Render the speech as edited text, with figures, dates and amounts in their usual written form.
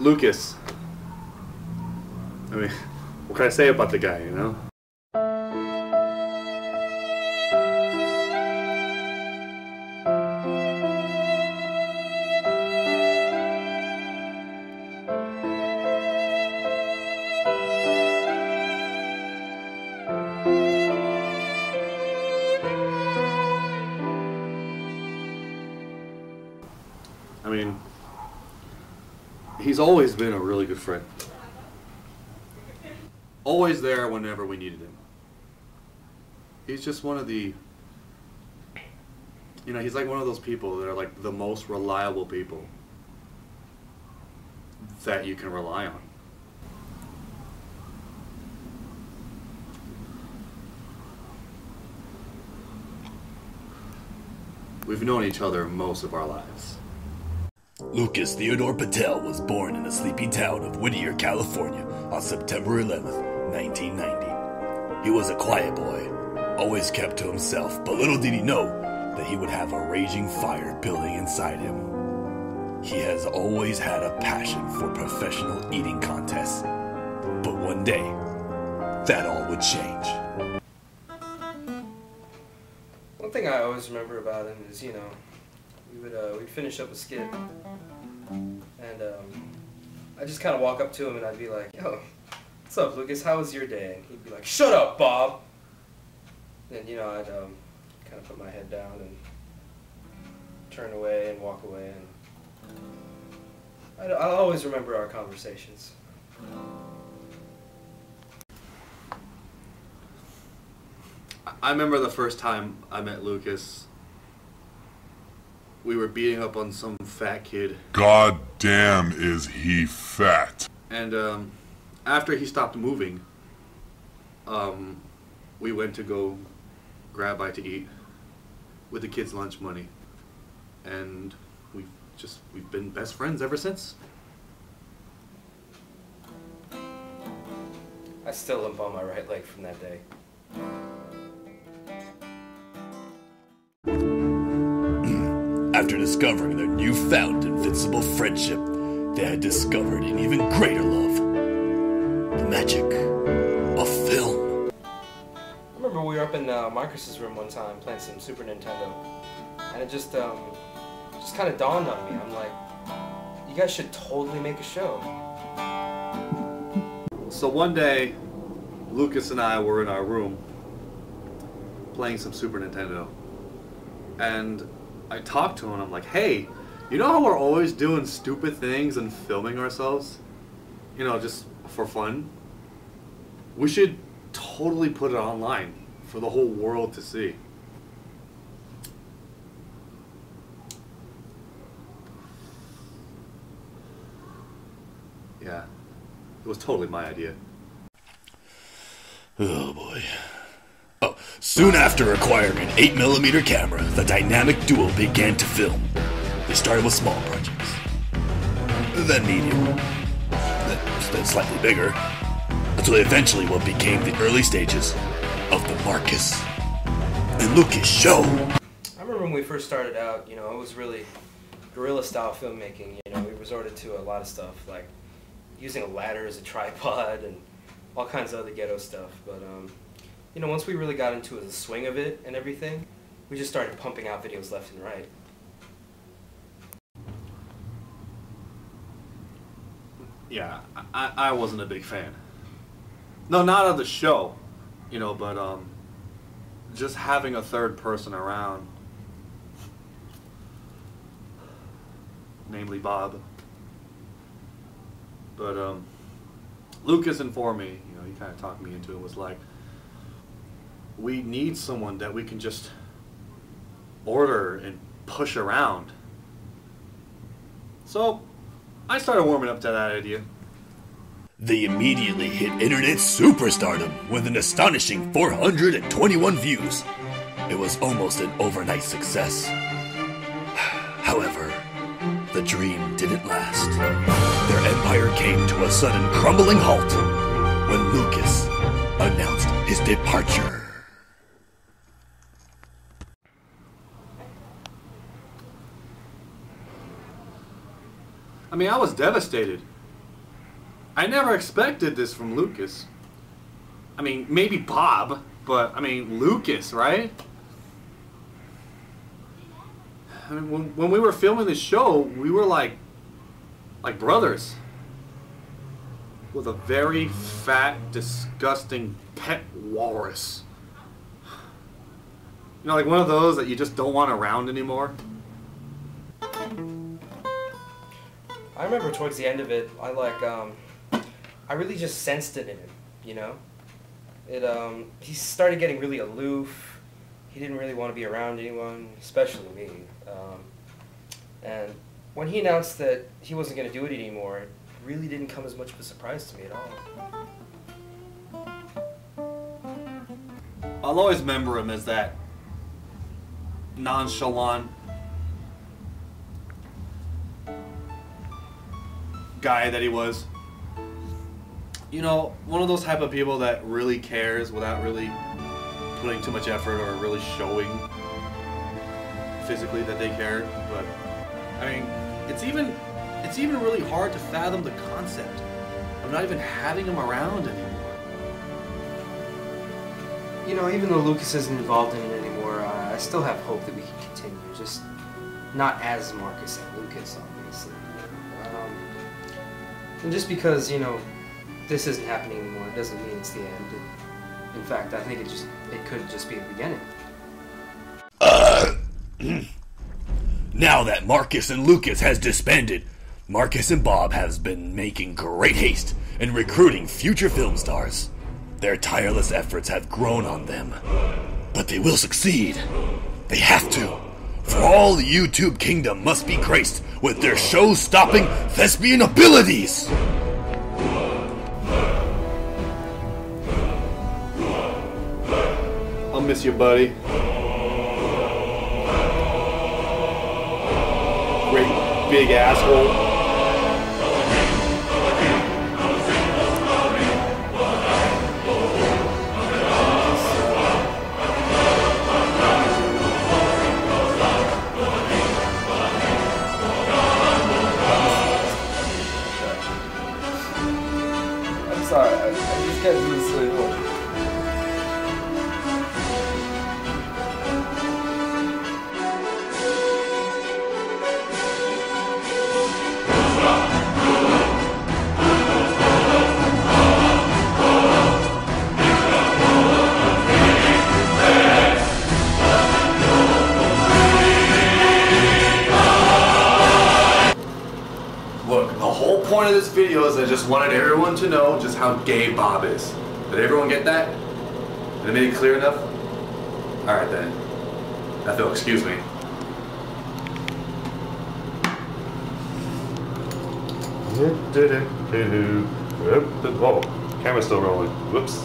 Lucas. I mean, what can I say about the guy, you know? I mean, he's always been a really good friend. Always there whenever we needed him. He's just one of the, you know, he's like one of those people that are like the most reliable people that you can rely on. We've known each other most of our lives. Lukas Theodor Patell was born in the sleepy town of Whittier, California on September 11th, 1990. He was a quiet boy, always kept to himself, but little did he know that he would have a raging fire building inside him. He has always had a passion for professional eating contests, but one day, that all would change. One thing I always remember about him is, you know, we'd finish up a skit, and I'd just kind of walk up to him and I'd be like, "Yo, what's up, Lucas? How was your day?" And he'd be like, "Shut up, Bob." Then, you know, I'd kind of put my head down and turn away and walk away, and I'll always remember our conversations. I remember the first time I met Lucas. We were beating up on some fat kid. God damn, is he fat. And after he stopped moving, we went to go grab a bite to eat with the kids' lunch money. And we've been best friends ever since. I still limp on my right leg from that day. After discovering their newfound invincible friendship, they had discovered an even greater love. The magic of film. I remember we were up in Marcus's room one time playing some Super Nintendo, and it just kind of dawned on me. I'm like, you guys should totally make a show. So one day, Lucas and I were in our room playing some Super Nintendo, and I talked to him and I'm like, "Hey, you know how we're always doing stupid things and filming ourselves? You know, just for fun? We should totally put it online for the whole world to see." Yeah, it was totally my idea. Oh boy. Soon after acquiring an 8mm camera, the dynamic duo began to film. They started with small projects, then medium, then slightly bigger, until eventually what became the early stages of the Marcus and Lucas show. I remember when we first started out, you know, it was really guerrilla style filmmaking. You know, we resorted to a lot of stuff, like using a ladder as a tripod and all kinds of other ghetto stuff, but you know, once we really got into the swing of it and everything, we just started pumping out videos left and right. Yeah, I wasn't a big fan. No, not of the show, you know, but just having a third person around, namely Bob. But Lucas informed me, you know, he kind of talked me into it, was like, we need someone that we can just order and push around. So I started warming up to that idea. They immediately hit internet superstardom with an astonishing 421 views. It was almost an overnight success. However, the dream didn't last. Their empire came to a sudden crumbling halt when Lucas announced his departure. I mean, I was devastated. I never expected this from Lucas. I mean, maybe Bob, but I mean, Lucas, right? I mean, when we were filming the show, we were like brothers. With a very fat, disgusting pet walrus. You know, like one of those that you just don't want around anymore. I remember towards the end of it, I really just sensed it in him, you know? He started getting really aloof. He didn't really want to be around anyone, especially me. And when he announced that he wasn't going to do it anymore, it really didn't come as much of a surprise to me at all. I'll always remember him as that nonchalant guy that he was. You know, one of those type of people that really cares without really putting too much effort or really showing physically that they cared. But I mean, it's even really hard to fathom the concept of not even having him around anymore. You know, even though Lucas isn't involved in it anymore, I still have hope that we can continue. Just not as Marcus and Lucas, obviously. And just because, you know, this isn't happening anymore, it doesn't mean it's the end. In fact, I think it could just be the beginning. Now that Marcus and Lucas has disbanded, Marcus and Bob has been making great haste in recruiting future film stars. Their tireless efforts have grown on them. But they will succeed. They have to. For all the YouTube kingdom must be graced with their show-stopping thespian abilities! I'll miss you, buddy. Great big asshole. I'm sorry, I just can't do this anymore. Look, the whole point of this video is I just wanted everyone to know just how gay Bob is. Did everyone get that? Did I make it clear enough? Alright then. I feel, excuse me. Oh, camera's still rolling. Whoops.